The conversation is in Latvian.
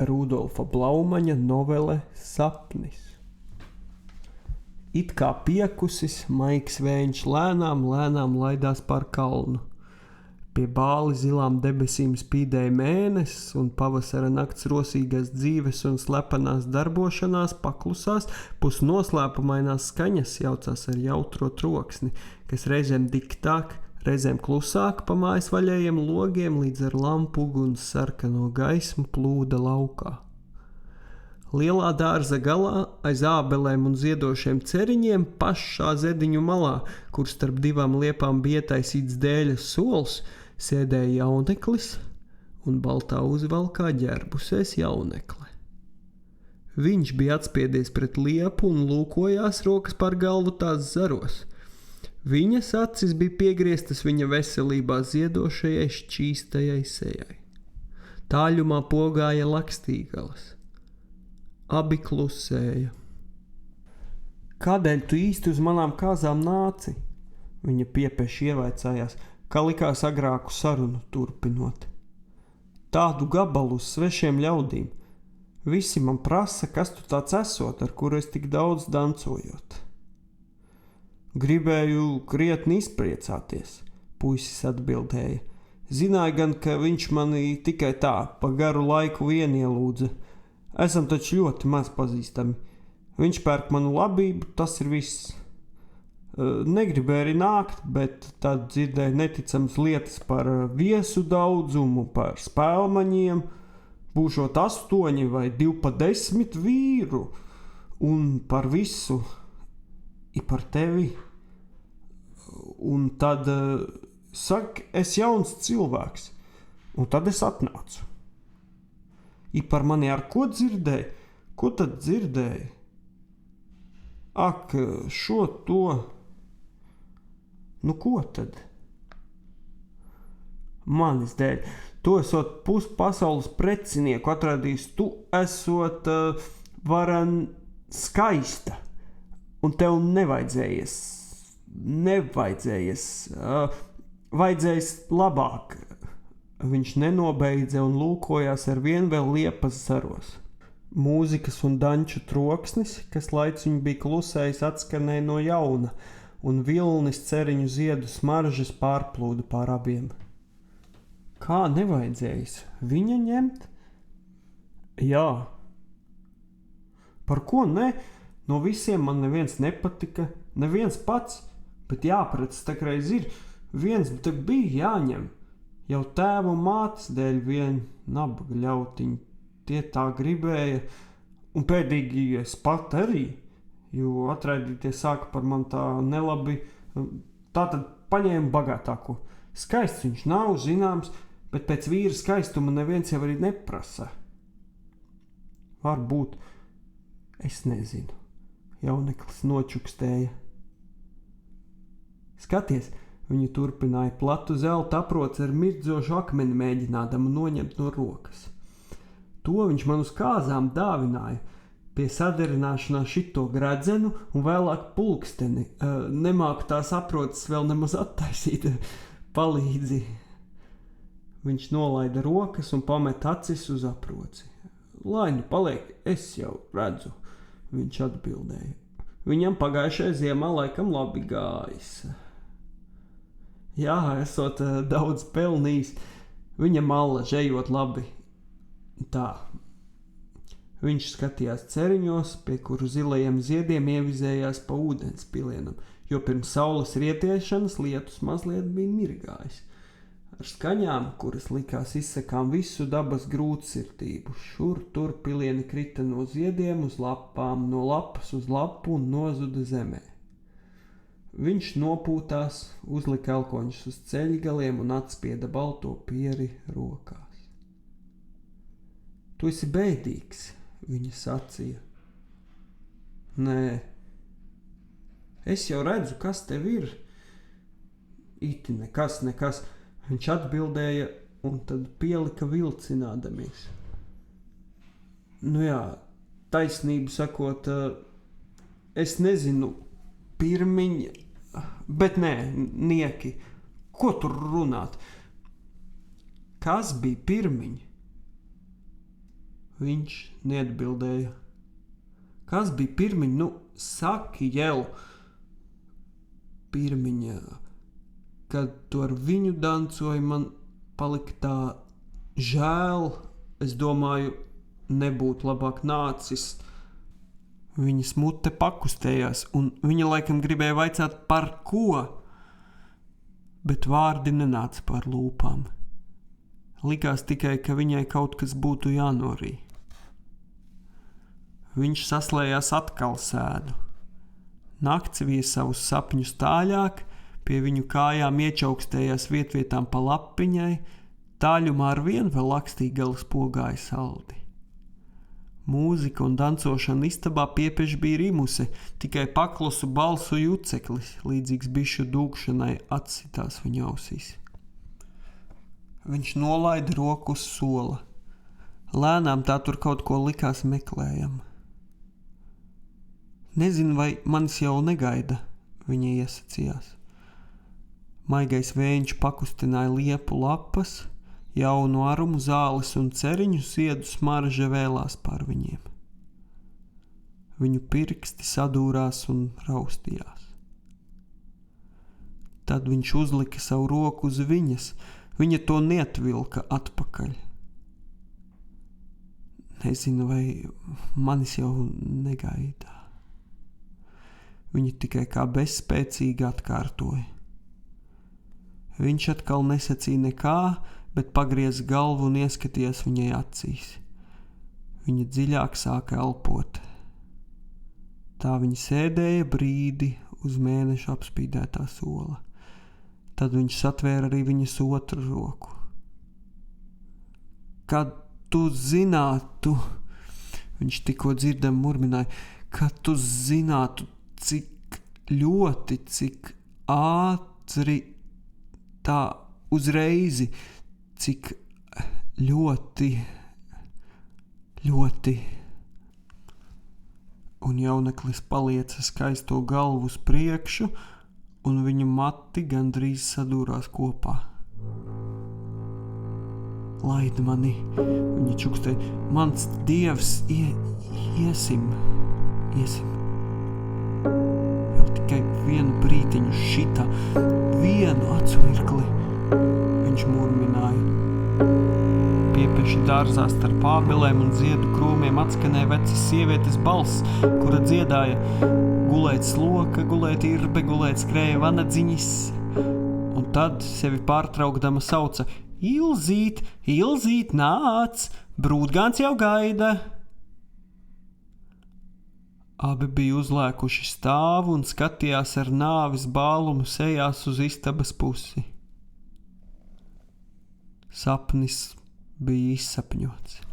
Rudolfa Blaumaņa novele Sapnis. It kā piekusis, maigs vējš lēnām laidās pār kalnu. Pie bāli zilām debesīm spīdēja mēnesis, un pavasara nakts rosīgās dzīves un slepenās darbošanās paklusās, pusnoslēpumainās skaņas jaucās ar jautro troksni, kas reizēm diktāk, reizēm klusāk pa mājas vaļējiem logiem līdz ar lampu uguns sarkano gaismu plūda laukā. Lielā dārza galā, aiz ābelēm un ziedošiem ceriņiem, pašā zediņu malā, kur starp divām liepām bija ietaisīts dēļas sols, sēdēja jauneklis un baltā uzvalkā ģērbusies jaunekle. Viņš bija atspiedies pret liepu un lūkojās rokas pār galvu tās zaros. Viņas acis bija piegrieztas viņa veselībā ziedošajai šķīstajai sejai. Tāļumā pogāja lakstīgalas. Abi klusēja. Kādēļ tu īsti uz manām kāzām nāci? Viņa piepeši ievaicājās, kā likās agrāku sarunu turpinot. Tādu gabalu uz svešiem ļaudīm. Visi man prasa, kas tu tāds esot, ar kuru es tik daudz dancojot. Gribēju krietni izpriecāties, puisis atbildēja. Zināju gan, ka viņš mani tikai tā, pa garu laiku vien ielūdza. Esam taču ļoti maz pazīstami. Viņš pērk manu labību, tas ir viss. Negribēju arī nākt, bet tad dzirdēju neticamas lietas par viesu daudzumu, par spēlmaņiem, būšot 8 vai 12 vīru, un par visu, i par tevi. Un tad saka, es jauns cilvēks, un tad es atnācu. I par mani ar ko dzirdēji? Ko tad dzirdēji? Ak, šo to. Nu ko tad? Manis dēļ. Tu esot puspasaules precinieku atradījis. Tu esot varan skaista. Un tev vajadzējis labāk. Viņš nenobeidza un lūkojās ar vien vēl liepas zaros. Mūzikas un danču troksnis, kas laiks viņu bija klusējis, atskanēja no jauna, un vilnis ceriņu ziedu smaržas pārplūda pār abiem. Kā nevajadzējis? Viņa ņemt? Jā. Par ko ne? No visiem man neviens nepatika, neviens pats, bet jāprats takreiz ir, viens tak bija jāņem. Jau tēva un mātes dēļ vien nabaga ļautiņi, tie tā gribēja, un pēdīgi es pat arī, jo atraidīties sāka par man tā nelabi, tātad paņēma bagātāko. Skaists viņš nav, zināms, bet pēc vīra skaistuma neviens jau arī neprasa. Varbūt, es nezinu, jauneklis nočukstēja. Skaties! Viņa turpināja platu zelta aproci ar mirdzošu akmeni mēģinādama noņemt no rokas. To viņš man uz kāzām dāvināja, pie saderināšanās šito gradzenu un vēlāk pulksteni. Nemāku tās aproces vēl nemaz attaisīt, palīdzi. Viņš nolaida rokas un pamet acis uz aproci. Lai nu paliek, es jau redzu, viņš atbildēja. Viņam pagājušajā ziemā laikam labi gājis. Jā, esot daudz pelnījis, viņa malla žejot labi. Tā. Viņš skatījās ceriņos, pie kuru zilajiem ziediem ievizējās pa ūdens pilienam, jo pirms saules rietiešanas lietus mazliet bija mirgājis. Ar skaņām, kuras likās izsakām visu dabas grūtsirdību, šur tur pilieni krita no ziediem uz lapām, no lapas uz lapu un nozuda zemē. Viņš nopūtās, uzlika elkoņus uz ceļgaliem un atspieda balto pieri rokās. Tu esi bēdīgs, viņa sacīja. Nē, es jau redzu, kas tev ir. Iti nekas, viņš atbildēja un tad pielika vilcinādamies. Nu jā, taisnību sakot, es nezinu, pirmiņa, bet nē, nieki, ko tur runāt? Kas bija pirmiņa? Viņš neatbildēja. Kas bija pirmiņ? Saki jau. Pirmiņā, kad tu ar viņu dancoji, man palika tā žēl. Es domāju, nebūtu labāk nācis. Viņas mute pakustējās, un viņa laikam gribēja vaicāt par ko, bet vārdi nenāca pār lūpām. Likās tikai, ka viņai kaut kas būtu jānorī. Viņš saslējās atkal sēdu. Nakts vīja savus sapņus tāļāk, pie viņu kājām iečaukstējās vietvietām pa lapiņai, tāļumā ar vien vēl lakstīgalas pogāja saldi. Mūzika un dancošana istabā piepeši bija rimuse, tikai paklusu balsu juceklis, līdzīgs bišu dūkšanai atsitās viņa ausīs. Viņš nolaida roku uz sola. Lēnām tā tur kaut ko likās meklējam. Nezinu, vai manis jau negaida, viņa iesacījās. Maigais vējiņš pakustināja liepu lapas, jaunu arumu zāles un ceriņu ziedu smarža vēlās pār viņiem. Viņu pirksti sadūrās un raustījās. Tad viņš uzlika savu roku uz viņas, viņa to neatvilka atpakaļ. Nezinu, vai manis jau negaida. Viņa tikai kā bezspēcīgi atkārtoja. Viņš atkal nesacīja nekā, bet pagriez galvu un ieskatījās viņai acīs. Viņa dziļāk sāka elpot. Tā viņa sēdēja brīdi uz mēneša apspīdētā sola. Tad viņš satvēra arī viņas otru roku. Kad tu zinātu, viņš tikko dzirdam murmināja, kad tu zinātu, cik ļoti, cik ātri, tā uzreizi, cik ļoti. Un jauneklis palieca skaisto galvu uz priekšu, un viņu mati gandrīz sadūrās kopā. Laid mani, viņa čukstēja, mans dievs, iesim. Vēl tikai vienu brītiņu šitā, vienu acumirkli, viņš murmināja. Piepeši dārzā starp ābelēm un ziedu krūmiem atskanēja vecas sievietes balss, kura dziedāja: gulēt sloka, gulēt irbe, gulēt skrēja vanadziņas. Un tad sevi pārtraukdama sauca: Ilzīt, Ilzīt, nāc, brūdgāns jau gaida. Abi bija uzlēkuši stāvu un skatījās ar nāvis bālumu sejās uz istabas pusi. Sapnis bija izsapņots.